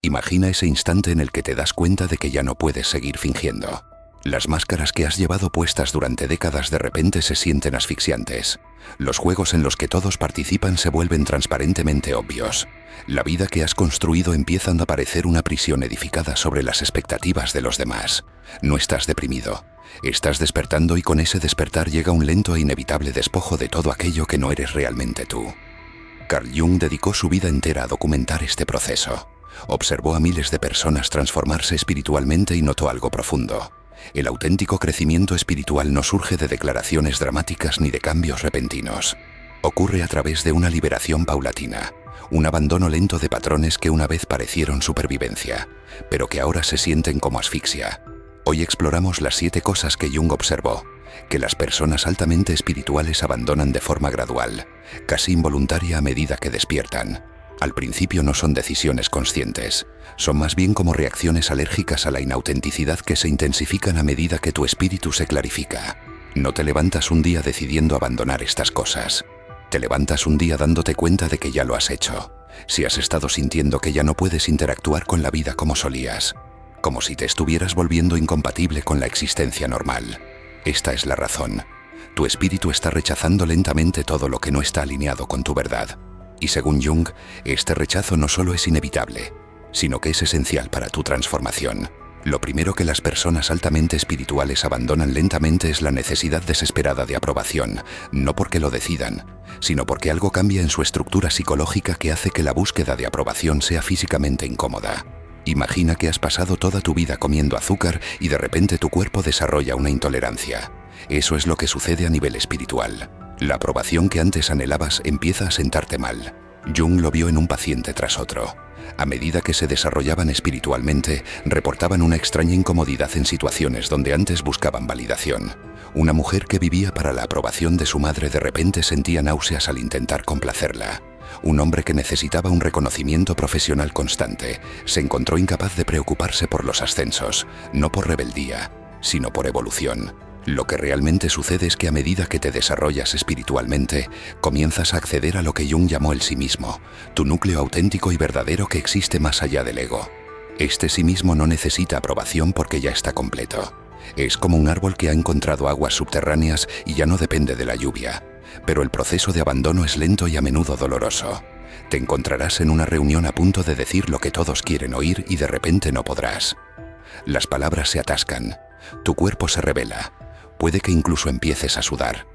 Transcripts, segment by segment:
Imagina ese instante en el que te das cuenta de que ya no puedes seguir fingiendo. Las máscaras que has llevado puestas durante décadas de repente se sienten asfixiantes. Los juegos en los que todos participan se vuelven transparentemente obvios. La vida que has construido empieza a parecer una prisión edificada sobre las expectativas de los demás. No estás deprimido. Estás despertando y con ese despertar llega un lento e inevitable despojo de todo aquello que no eres realmente tú. Carl Jung dedicó su vida entera a documentar este proceso. Observó a miles de personas transformarse espiritualmente y notó algo profundo. El auténtico crecimiento espiritual no surge de declaraciones dramáticas ni de cambios repentinos. Ocurre a través de una liberación paulatina, un abandono lento de patrones que una vez parecieron supervivencia, pero que ahora se sienten como asfixia. Hoy exploramos las 7 cosas que Jung observó, que las personas altamente espirituales abandonan de forma gradual, casi involuntaria a medida que despiertan. Al principio no son decisiones conscientes, son más bien como reacciones alérgicas a la inautenticidad que se intensifican a medida que tu espíritu se clarifica. No te levantas un día decidiendo abandonar estas cosas. Te levantas un día dándote cuenta de que ya lo has hecho. Si has estado sintiendo que ya no puedes interactuar con la vida como solías, como si te estuvieras volviendo incompatible con la existencia normal. Esta es la razón. Tu espíritu está rechazando lentamente todo lo que no está alineado con tu verdad. Y según Jung, este rechazo no solo es inevitable, sino que es esencial para tu transformación. Lo primero que las personas altamente espirituales abandonan lentamente es la necesidad desesperada de aprobación, no porque lo decidan, sino porque algo cambia en su estructura psicológica que hace que la búsqueda de aprobación sea físicamente incómoda. Imagina que has pasado toda tu vida comiendo azúcar y de repente tu cuerpo desarrolla una intolerancia. Eso es lo que sucede a nivel espiritual. La aprobación que antes anhelabas empieza a sentarte mal. Jung lo vio en un paciente tras otro. A medida que se desarrollaban espiritualmente, reportaban una extraña incomodidad en situaciones donde antes buscaban validación. Una mujer que vivía para la aprobación de su madre de repente sentía náuseas al intentar complacerla. Un hombre que necesitaba un reconocimiento profesional constante se encontró incapaz de preocuparse por los ascensos, no por rebeldía, sino por evolución. Lo que realmente sucede es que a medida que te desarrollas espiritualmente, comienzas a acceder a lo que Jung llamó el sí mismo, tu núcleo auténtico y verdadero que existe más allá del ego. Este sí mismo no necesita aprobación porque ya está completo. Es como un árbol que ha encontrado aguas subterráneas y ya no depende de la lluvia. Pero el proceso de abandono es lento y a menudo doloroso. Te encontrarás en una reunión a punto de decir lo que todos quieren oír y de repente no podrás. Las palabras se atascan, tu cuerpo se revela. Puede que incluso empieces a sudar.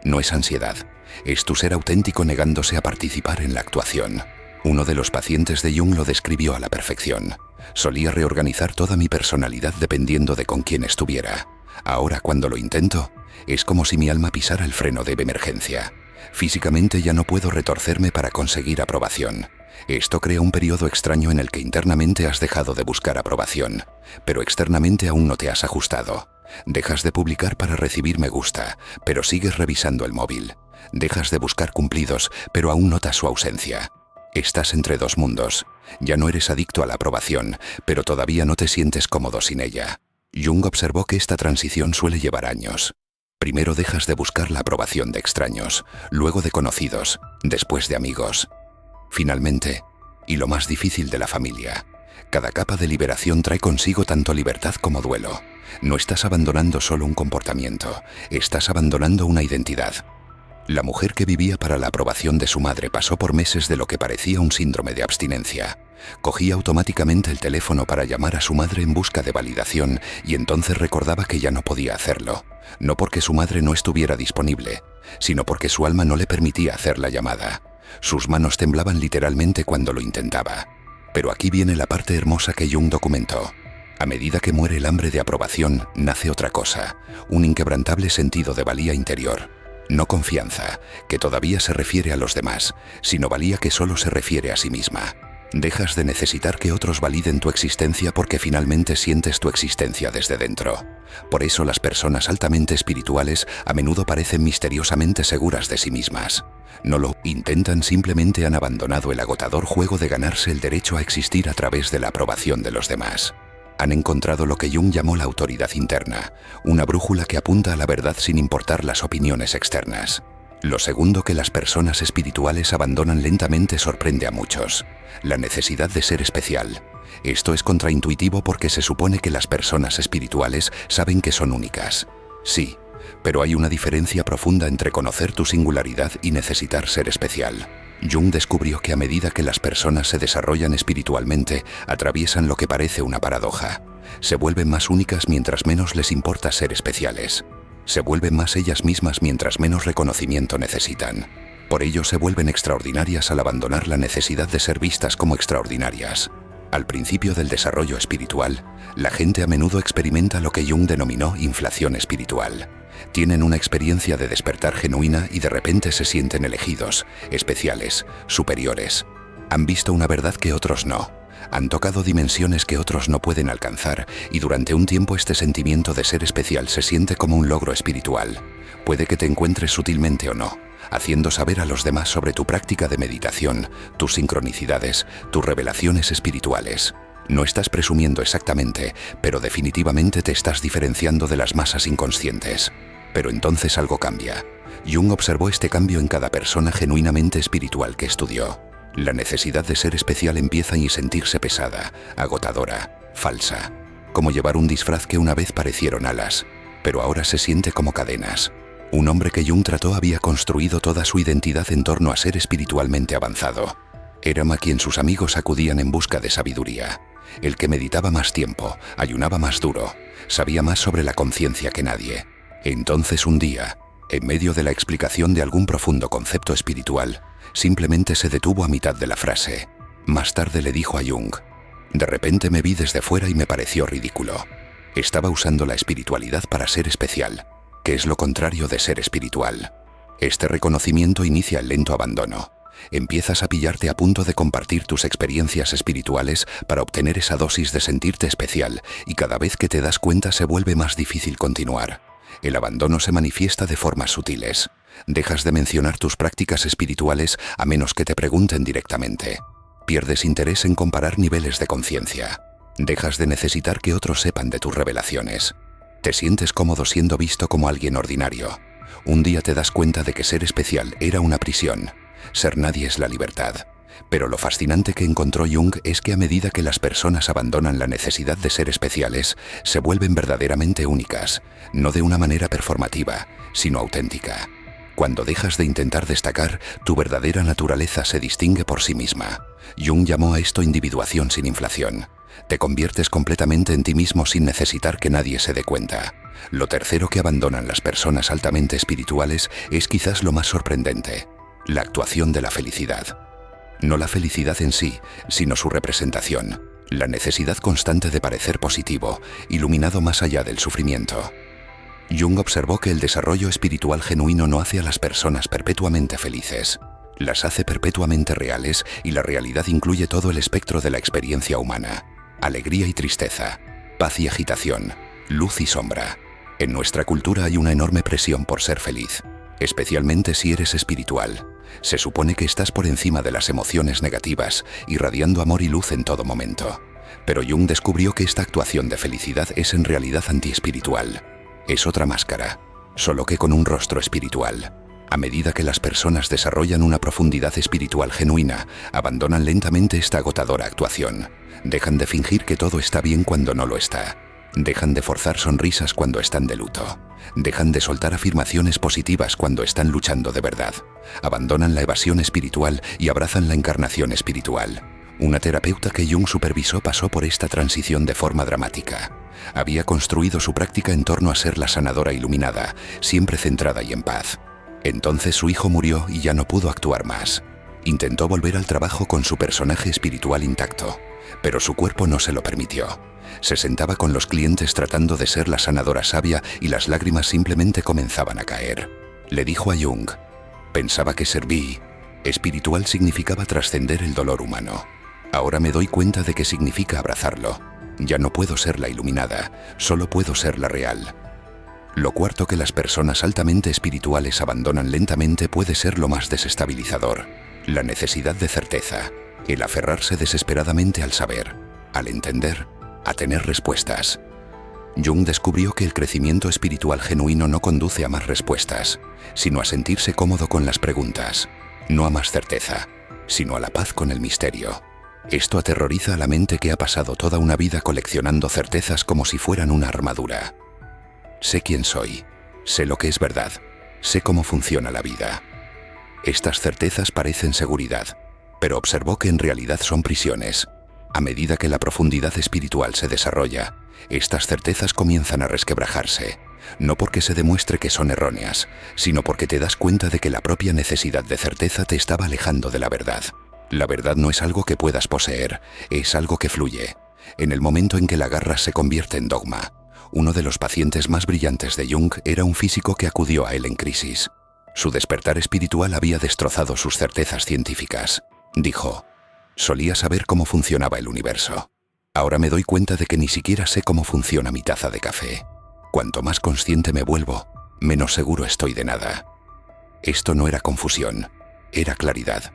No es ansiedad, es tu ser auténtico negándose a participar en la actuación. Uno de los pacientes de Jung lo describió a la perfección. Solía reorganizar toda mi personalidad dependiendo de con quién estuviera. Ahora cuando lo intento, es como si mi alma pisara el freno de emergencia. Físicamente ya no puedo retorcerme para conseguir aprobación. Esto crea un periodo extraño en el que internamente has dejado de buscar aprobación, pero externamente aún no te has ajustado. Dejas de publicar para recibir me gusta, pero sigues revisando el móvil. Dejas de buscar cumplidos, pero aún notas su ausencia. Estás entre dos mundos. Ya no eres adicto a la aprobación, pero todavía no te sientes cómodo sin ella. Jung observó que esta transición suele llevar años. Primero dejas de buscar la aprobación de extraños, luego de conocidos, después de amigos. Finalmente, y lo más difícil de la familia, cada capa de liberación trae consigo tanto libertad como duelo. No estás abandonando solo un comportamiento, estás abandonando una identidad. La mujer que vivía para la aprobación de su madre pasó por meses de lo que parecía un síndrome de abstinencia. Cogía automáticamente el teléfono para llamar a su madre en busca de validación y entonces recordaba que ya no podía hacerlo. No porque su madre no estuviera disponible, sino porque su alma no le permitía hacer la llamada. Sus manos temblaban literalmente cuando lo intentaba. Pero aquí viene la parte hermosa que Jung documentó. A medida que muere el hambre de aprobación, nace otra cosa, un inquebrantable sentido de valía interior. No confianza, que todavía se refiere a los demás, sino valía que solo se refiere a sí misma. Dejas de necesitar que otros validen tu existencia porque finalmente sientes tu existencia desde dentro. Por eso las personas altamente espirituales a menudo parecen misteriosamente seguras de sí mismas. No lo intentan, simplemente han abandonado el agotador juego de ganarse el derecho a existir a través de la aprobación de los demás. Han encontrado lo que Jung llamó la autoridad interna, una brújula que apunta a la verdad sin importar las opiniones externas. Lo segundo que las personas espirituales abandonan lentamente sorprende a muchos: la necesidad de ser especial. Esto es contraintuitivo porque se supone que las personas espirituales saben que son únicas. Sí, pero hay una diferencia profunda entre conocer tu singularidad y necesitar ser especial. Jung descubrió que a medida que las personas se desarrollan espiritualmente, atraviesan lo que parece una paradoja. Se vuelven más únicas mientras menos les importa ser especiales. Se vuelven más ellas mismas mientras menos reconocimiento necesitan. Por ello se vuelven extraordinarias al abandonar la necesidad de ser vistas como extraordinarias. Al principio del desarrollo espiritual, la gente a menudo experimenta lo que Jung denominó inflación espiritual. Tienen una experiencia de despertar genuina y de repente se sienten elegidos, especiales, superiores. Han visto una verdad que otros no. Han tocado dimensiones que otros no pueden alcanzar y durante un tiempo este sentimiento de ser especial se siente como un logro espiritual. Puede que te encuentres sutilmente o no, haciendo saber a los demás sobre tu práctica de meditación, tus sincronicidades, tus revelaciones espirituales. No estás presumiendo exactamente, pero definitivamente te estás diferenciando de las masas inconscientes. Pero entonces algo cambia. Jung observó este cambio en cada persona genuinamente espiritual que estudió. La necesidad de ser especial empieza a sentirse pesada, agotadora, falsa. Como llevar un disfraz que una vez parecieron alas, pero ahora se siente como cadenas. Un hombre que Jung trató había construido toda su identidad en torno a ser espiritualmente avanzado. Era a quien sus amigos acudían en busca de sabiduría. El que meditaba más tiempo, ayunaba más duro, sabía más sobre la conciencia que nadie. Entonces un día, en medio de la explicación de algún profundo concepto espiritual, simplemente se detuvo a mitad de la frase. Más tarde le dijo a Jung: de repente me vi desde fuera y me pareció ridículo. Estaba usando la espiritualidad para ser especial, que es lo contrario de ser espiritual. Este reconocimiento inicia el lento abandono. Empiezas a pillarte a punto de compartir tus experiencias espirituales para obtener esa dosis de sentirte especial y cada vez que te das cuenta se vuelve más difícil continuar. El abandono se manifiesta de formas sutiles. Dejas de mencionar tus prácticas espirituales a menos que te pregunten directamente. Pierdes interés en comparar niveles de conciencia. Dejas de necesitar que otros sepan de tus revelaciones. Te sientes cómodo siendo visto como alguien ordinario. Un día te das cuenta de que ser especial era una prisión. Ser nadie es la libertad. Pero lo fascinante que encontró Jung es que a medida que las personas abandonan la necesidad de ser especiales, se vuelven verdaderamente únicas, no de una manera performativa, sino auténtica. Cuando dejas de intentar destacar, tu verdadera naturaleza se distingue por sí misma. Jung llamó a esto individuación sin inflación. Te conviertes completamente en ti mismo sin necesitar que nadie se dé cuenta. Lo tercero que abandonan las personas altamente espirituales es quizás lo más sorprendente: la actuación de la felicidad. No la felicidad en sí, sino su representación, la necesidad constante de parecer positivo, iluminado más allá del sufrimiento. Jung observó que el desarrollo espiritual genuino no hace a las personas perpetuamente felices, las hace perpetuamente reales y la realidad incluye todo el espectro de la experiencia humana: alegría y tristeza, paz y agitación, luz y sombra. En nuestra cultura hay una enorme presión por ser feliz, especialmente si eres espiritual. Se supone que estás por encima de las emociones negativas, irradiando amor y luz en todo momento. Pero Jung descubrió que esta actuación de felicidad es en realidad antiespiritual. Es otra máscara, solo que con un rostro espiritual. A medida que las personas desarrollan una profundidad espiritual genuina, abandonan lentamente esta agotadora actuación. Dejan de fingir que todo está bien cuando no lo está. Dejan de forzar sonrisas cuando están de luto. Dejan de soltar afirmaciones positivas cuando están luchando de verdad. Abandonan la evasión espiritual y abrazan la encarnación espiritual. Una terapeuta que Jung supervisó pasó por esta transición de forma dramática. Había construido su práctica en torno a ser la sanadora iluminada, siempre centrada y en paz. Entonces su hijo murió y ya no pudo actuar más. Intentó volver al trabajo con su personaje espiritual intacto, pero su cuerpo no se lo permitió. Se sentaba con los clientes tratando de ser la sanadora sabia y las lágrimas simplemente comenzaban a caer. Le dijo a Jung: pensaba que serví espiritual significaba trascender el dolor humano. Ahora me doy cuenta de que significa abrazarlo. Ya no puedo ser la iluminada, solo puedo ser la real. Lo cuarto que las personas altamente espirituales abandonan lentamente puede ser lo más desestabilizador: la necesidad de certeza, el aferrarse desesperadamente al saber, al entender, a tener respuestas. Jung descubrió que el crecimiento espiritual genuino no conduce a más respuestas, sino a sentirse cómodo con las preguntas, no a más certeza, sino a la paz con el misterio. Esto aterroriza a la mente que ha pasado toda una vida coleccionando certezas como si fueran una armadura. Sé quién soy, sé lo que es verdad, sé cómo funciona la vida. Estas certezas parecen seguridad, pero observó que en realidad son prisiones. A medida que la profundidad espiritual se desarrolla, estas certezas comienzan a resquebrajarse, no porque se demuestre que son erróneas, sino porque te das cuenta de que la propia necesidad de certeza te estaba alejando de la verdad. La verdad no es algo que puedas poseer, es algo que fluye. En el momento en que la agarras se convierte en dogma. Uno de los pacientes más brillantes de Jung era un físico que acudió a él en crisis. Su despertar espiritual había destrozado sus certezas científicas. Dijo: solía saber cómo funcionaba el universo. Ahora me doy cuenta de que ni siquiera sé cómo funciona mi taza de café. Cuanto más consciente me vuelvo, menos seguro estoy de nada. Esto no era confusión, era claridad.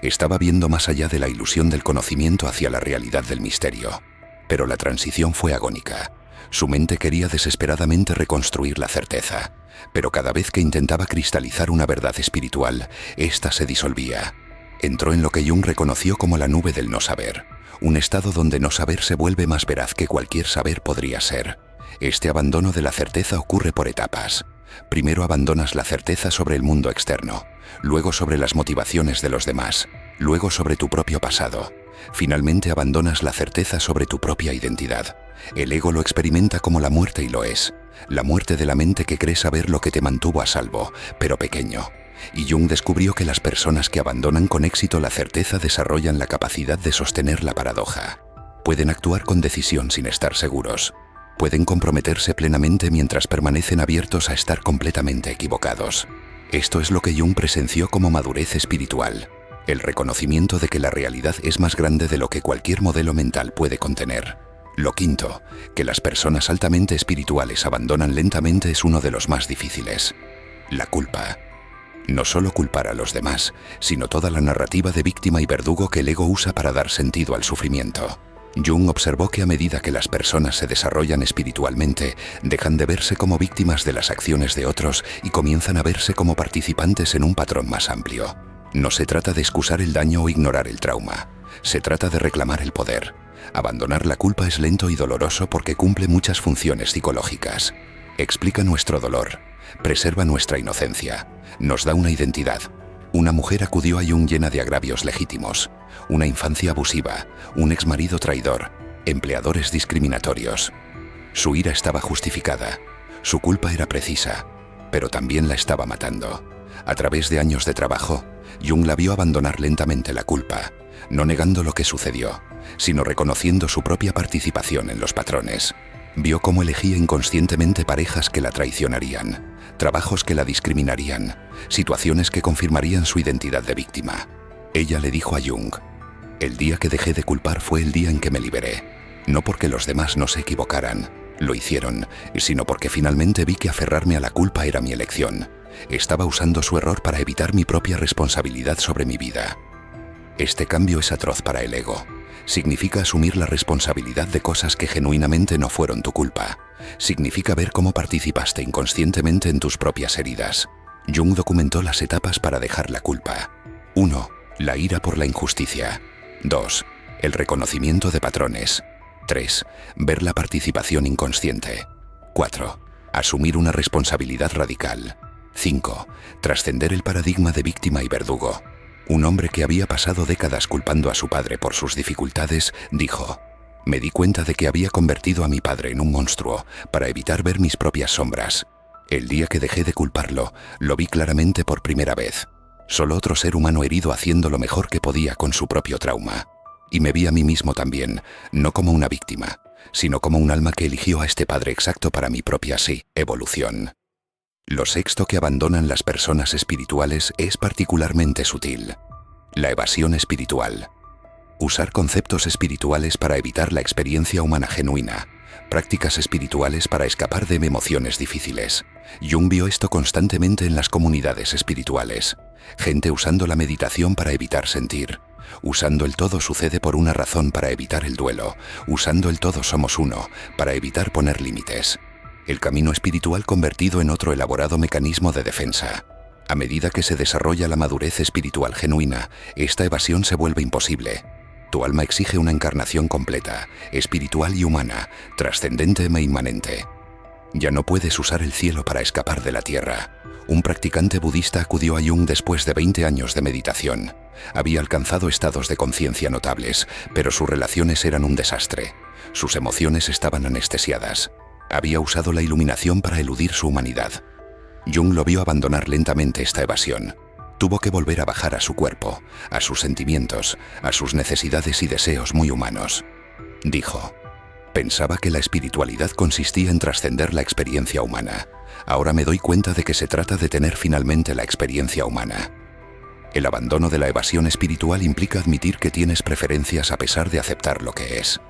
Estaba viendo más allá de la ilusión del conocimiento hacia la realidad del misterio. Pero la transición fue agónica. Su mente quería desesperadamente reconstruir la certeza, pero cada vez que intentaba cristalizar una verdad espiritual, ésta se disolvía. Entró en lo que Jung reconoció como la nube del no saber, un estado donde no saber se vuelve más veraz que cualquier saber podría ser. Este abandono de la certeza ocurre por etapas. Primero abandonas la certeza sobre el mundo externo, luego sobre las motivaciones de los demás, luego sobre tu propio pasado. Finalmente abandonas la certeza sobre tu propia identidad. El ego lo experimenta como la muerte y lo es. La muerte de la mente que cree saber lo que te mantuvo a salvo, pero pequeño. Y Jung descubrió que las personas que abandonan con éxito la certeza desarrollan la capacidad de sostener la paradoja. Pueden actuar con decisión sin estar seguros. Pueden comprometerse plenamente mientras permanecen abiertos a estar completamente equivocados. Esto es lo que Jung presenció como madurez espiritual. El reconocimiento de que la realidad es más grande de lo que cualquier modelo mental puede contener. Lo quinto, que las personas altamente espirituales abandonan lentamente, es uno de los más difíciles. La culpa. No solo culpar a los demás, sino toda la narrativa de víctima y verdugo que el ego usa para dar sentido al sufrimiento. Jung observó que a medida que las personas se desarrollan espiritualmente, dejan de verse como víctimas de las acciones de otros y comienzan a verse como participantes en un patrón más amplio. No se trata de excusar el daño o ignorar el trauma. Se trata de reclamar el poder. Abandonar la culpa es lento y doloroso porque cumple muchas funciones psicológicas. Explica nuestro dolor, preserva nuestra inocencia, nos da una identidad. Una mujer acudió a Jung llena de agravios legítimos, una infancia abusiva, un exmarido traidor, empleadores discriminatorios. Su ira estaba justificada, su culpa era precisa, pero también la estaba matando. A través de años de trabajo, Jung la vio abandonar lentamente la culpa, no negando lo que sucedió, sino reconociendo su propia participación en los patrones. Vio cómo elegía inconscientemente parejas que la traicionarían, trabajos que la discriminarían, situaciones que confirmarían su identidad de víctima. Ella le dijo a Jung: el día que dejé de culpar fue el día en que me liberé. No porque los demás no se equivocaran, lo hicieron, sino porque finalmente vi que aferrarme a la culpa era mi elección. Estaba usando su error para evitar mi propia responsabilidad sobre mi vida. Este cambio es atroz para el ego. Significa asumir la responsabilidad de cosas que genuinamente no fueron tu culpa. Significa ver cómo participaste inconscientemente en tus propias heridas. Jung documentó las etapas para dejar la culpa. 1. La ira por la injusticia. 2. El reconocimiento de patrones. 3. Ver la participación inconsciente. 4. Asumir una responsabilidad radical. 5. Trascender el paradigma de víctima y verdugo. Un hombre que había pasado décadas culpando a su padre por sus dificultades, dijo: me di cuenta de que había convertido a mi padre en un monstruo para evitar ver mis propias sombras. El día que dejé de culparlo, lo vi claramente por primera vez. Solo otro ser humano herido haciendo lo mejor que podía con su propio trauma. Y me vi a mí mismo también, no como una víctima, sino como un alma que eligió a este padre exacto para mi propia evolución. Lo sexto que abandonan las personas espirituales es particularmente sutil. La evasión espiritual. Usar conceptos espirituales para evitar la experiencia humana genuina. Prácticas espirituales para escapar de emociones difíciles. Jung vio esto constantemente en las comunidades espirituales. Gente usando la meditación para evitar sentir. Usando el todo sucede por una razón para evitar el duelo. Usando el todo somos uno para evitar poner límites. El camino espiritual convertido en otro elaborado mecanismo de defensa. A medida que se desarrolla la madurez espiritual genuina, esta evasión se vuelve imposible. Tu alma exige una encarnación completa, espiritual y humana, trascendente e inmanente. Ya no puedes usar el cielo para escapar de la tierra. Un practicante budista acudió a Jung después de 20 años de meditación. Había alcanzado estados de conciencia notables, pero sus relaciones eran un desastre. Sus emociones estaban anestesiadas. Había usado la iluminación para eludir su humanidad. Jung lo vio abandonar lentamente esta evasión. Tuvo que volver a bajar a su cuerpo, a sus sentimientos, a sus necesidades y deseos muy humanos. Dijo: pensaba que la espiritualidad consistía en trascender la experiencia humana. Ahora me doy cuenta de que se trata de tener finalmente la experiencia humana. El abandono de la evasión espiritual implica admitir que tienes preferencias a pesar de aceptar lo que es.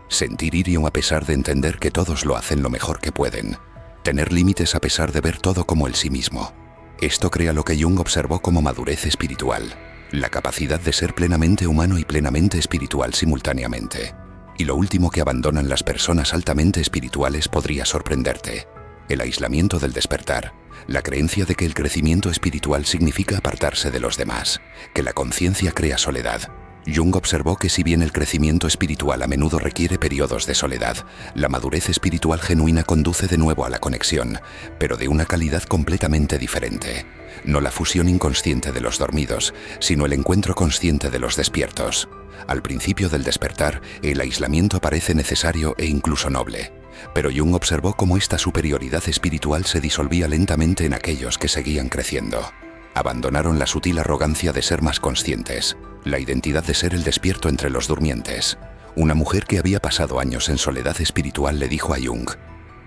Sentir irium a pesar de entender que todos lo hacen lo mejor que pueden. Tener límites a pesar de ver todo como el sí mismo. Esto crea lo que Jung observó como madurez espiritual, la capacidad de ser plenamente humano y plenamente espiritual simultáneamente. Y lo último que abandonan las personas altamente espirituales podría sorprenderte: el aislamiento del despertar, la creencia de que el crecimiento espiritual significa apartarse de los demás, que la conciencia crea soledad. Jung observó que si bien el crecimiento espiritual a menudo requiere periodos de soledad, la madurez espiritual genuina conduce de nuevo a la conexión, pero de una calidad completamente diferente. No la fusión inconsciente de los dormidos, sino el encuentro consciente de los despiertos. Al principio del despertar, el aislamiento parece necesario e incluso noble. Pero Jung observó cómo esta superioridad espiritual se disolvía lentamente en aquellos que seguían creciendo. Abandonaron la sutil arrogancia de ser más conscientes, la identidad de ser el despierto entre los durmientes. Una mujer que había pasado años en soledad espiritual le dijo a Jung: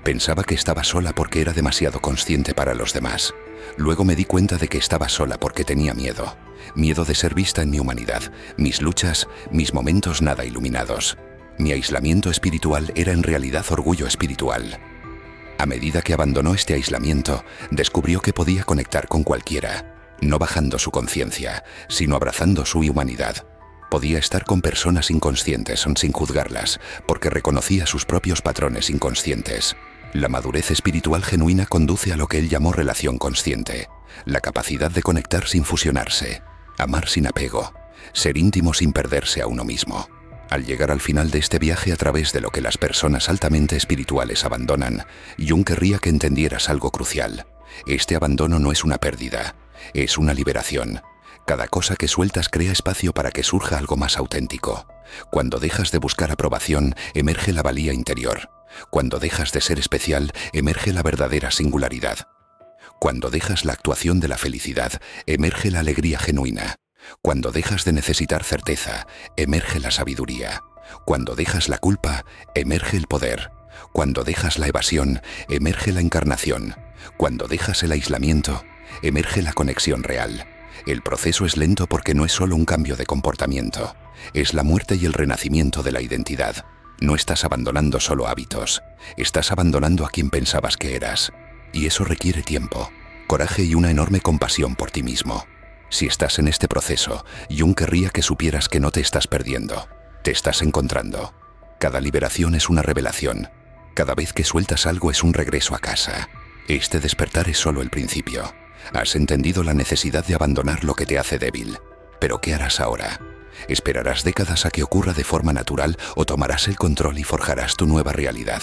pensaba que estaba sola porque era demasiado consciente para los demás. Luego me di cuenta de que estaba sola porque tenía miedo. Miedo de ser vista en mi humanidad, mis luchas, mis momentos nada iluminados. Mi aislamiento espiritual era en realidad orgullo espiritual. A medida que abandonó este aislamiento, descubrió que podía conectar con cualquiera, no bajando su conciencia, sino abrazando su humanidad. Podía estar con personas inconscientes sin juzgarlas, porque reconocía sus propios patrones inconscientes. La madurez espiritual genuina conduce a lo que él llamó relación consciente, la capacidad de conectar sin fusionarse, amar sin apego, ser íntimo sin perderse a uno mismo. Al llegar al final de este viaje a través de lo que las personas altamente espirituales abandonan, Jung querría que entendieras algo crucial. Este abandono no es una pérdida, es una liberación. Cada cosa que sueltas crea espacio para que surja algo más auténtico. Cuando dejas de buscar aprobación, emerge la valía interior. Cuando dejas de ser especial, emerge la verdadera singularidad. Cuando dejas la actuación de la felicidad, emerge la alegría genuina. Cuando dejas de necesitar certeza, emerge la sabiduría. Cuando dejas la culpa, emerge el poder. Cuando dejas la evasión, emerge la encarnación. Cuando dejas el aislamiento, emerge la conexión real. El proceso es lento porque no es solo un cambio de comportamiento, es la muerte y el renacimiento de la identidad. No estás abandonando solo hábitos, estás abandonando a quien pensabas que eras. Y eso requiere tiempo, coraje y una enorme compasión por ti mismo. Si estás en este proceso, Jung querría que supieras que no te estás perdiendo, te estás encontrando. Cada liberación es una revelación. Cada vez que sueltas algo es un regreso a casa. Este despertar es solo el principio. Has entendido la necesidad de abandonar lo que te hace débil. Pero ¿qué harás ahora? ¿Esperarás décadas a que ocurra de forma natural o tomarás el control y forjarás tu nueva realidad?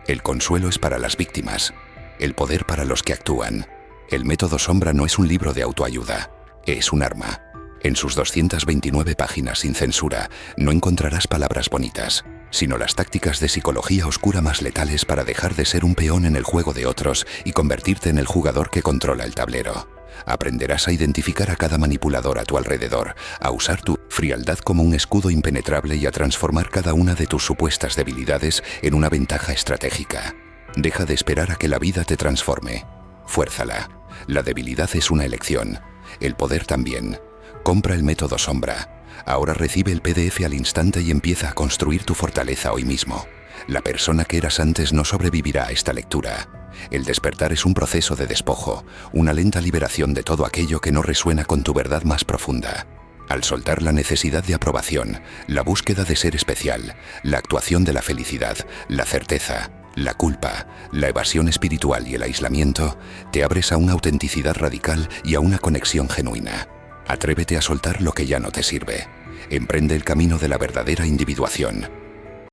El consuelo es para las víctimas, el poder para los que actúan. El método Sombra no es un libro de autoayuda, es un arma. En sus 229 páginas sin censura, no encontrarás palabras bonitas, sino las tácticas de psicología oscura más letales para dejar de ser un peón en el juego de otros y convertirte en el jugador que controla el tablero. Aprenderás a identificar a cada manipulador a tu alrededor, a usar tu frialdad como un escudo impenetrable y a transformar cada una de tus supuestas debilidades en una ventaja estratégica. Deja de esperar a que la vida te transforme. Fuérzala. La debilidad es una elección. El poder también. Compra el método Sombra. Ahora recibe el PDF al instante y empieza a construir tu fortaleza hoy mismo. La persona que eras antes no sobrevivirá a esta lectura. El despertar es un proceso de despojo, una lenta liberación de todo aquello que no resuena con tu verdad más profunda. Al soltar la necesidad de aprobación, la búsqueda de ser especial, la actuación de la felicidad, la certeza, la culpa, la evasión espiritual y el aislamiento, te abres a una autenticidad radical y a una conexión genuina. Atrévete a soltar lo que ya no te sirve. Emprende el camino de la verdadera individuación.